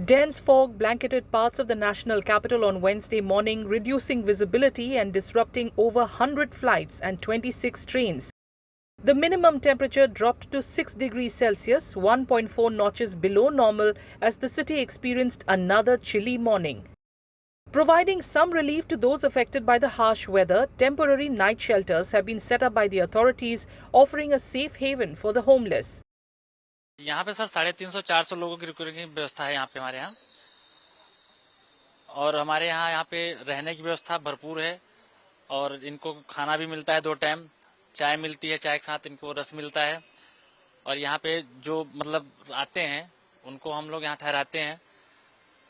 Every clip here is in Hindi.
Dense fog blanketed parts of the national capital on Wednesday morning, reducing visibility and disrupting over 100 flights and 26 trains. The minimum temperature dropped to 6 degrees Celsius, 1.4 notches below normal, as the city experienced another chilly morning. Providing some relief to those affected by the harsh weather, temporary night shelters have been set up by the authorities, offering a safe haven for the homeless. यहाँ पे सर 350-400 लोगों की रुकने की व्यवस्था है यहाँ पे हमारे यहाँ, और हमारे यहाँ पे रहने की व्यवस्था भरपूर है, और इनको खाना भी मिलता है 2 टाइम, चाय मिलती है, चाय के साथ इनको रस मिलता है, और यहाँ पे जो मतलब आते हैं उनको हम लोग यहाँ ठहराते हैं,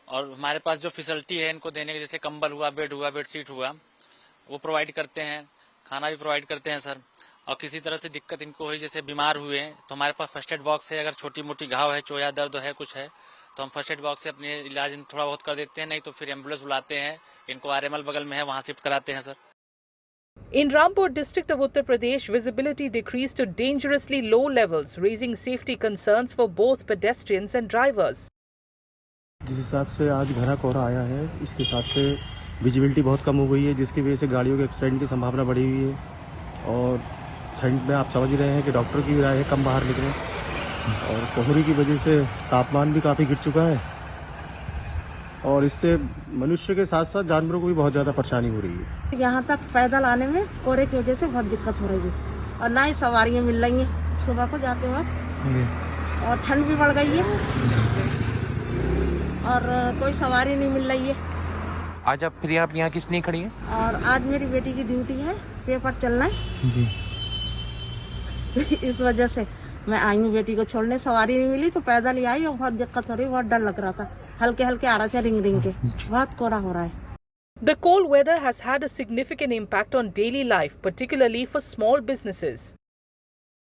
और हमारे पास जो फैसिलिटी है इनको देने के, जैसे कंबल हुआ, बेडशीट हुआ, वो प्रोवाइड करते हैं, खाना भी प्रोवाइड करते हैं सर। और किसी तरह से दिक्कत इनको हुई, जैसे बीमार हुए तो हमारे पास फर्स्ट एड बॉक्स है, अगर छोटी मोटी घाव है, चोया दर्द है, कुछ है तो हम फर्स्ट एड बॉक्स से अपने इलाज थोड़ा बहुत कर देते हैं, नहीं तो फिर एम्बुलेंस बुलाते हैं, इनको आरएमएल बगल में है, वहां शिफ्ट कराते हैं sir. In Rampur district of Uttar Pradesh, visibility decreased to dangerously low levels, raising safety concerns for both pedestrians and drivers. जिस हिसाब से आज घना कोहरा आया है, इसके हिसाब से विजिबिलिटी बहुत कम हो गई है, जिसकी वजह से गाड़ियों के एक्सीडेंट की संभावना बढ़ी हुई है। और ठंड में आप समझ रहे हैं कि डॉक्टर की भी राय है कम बाहर निकलें, और कोहरे की वजह से तापमान भी काफ़ी गिर चुका है, और इससे मनुष्य के साथ साथ जानवरों को भी बहुत ज़्यादा परेशानी हो रही है। यहाँ तक पैदल आने में कोहरे की वजह से बहुत दिक्कत हो रही है, और ना ही सवारियाँ मिल रही हैं सुबह को जाते वक्त, और ठंड भी बढ़ गई है और कोई सवारी नहीं मिल रही है। आज आप फिर आप यहाँ किस लिए खड़ी हैं? और आज मेरी बेटी की ड्यूटी है, पेपर चलना है जी। इस वजह से मैं आई हूँ बेटी को छोड़ने, सवारी नहीं मिली तो पैदल ही आई, और बहुत दिक्कत हो रही, बहुत डर लग रहा था, हल्के हल्के आ रहा था रिंग के, बहुत कोहरा हो रहा है। The cold weather has had a significant impact on daily life, particularly for small businesses.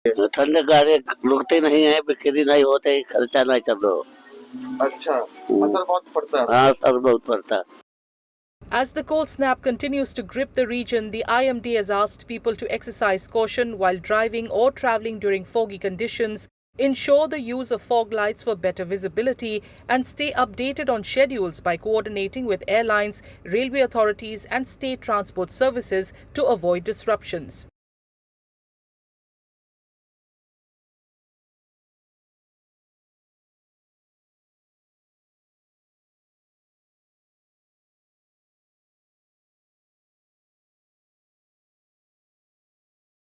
ठंड गाड़ी रुकते नहीं है, बिक्री नहीं होते, खर्चा नहीं चल रहा। अच्छा, असर बहुत पड़ता है। हाँ, असर बहुत पड़ता है। As the cold snap continues to grip the region, the IMD has asked people to exercise caution while driving or traveling during foggy conditions, ensure the use of fog lights for better visibility, and stay updated on schedules by coordinating with airlines, railway authorities, and state transport services to avoid disruptions.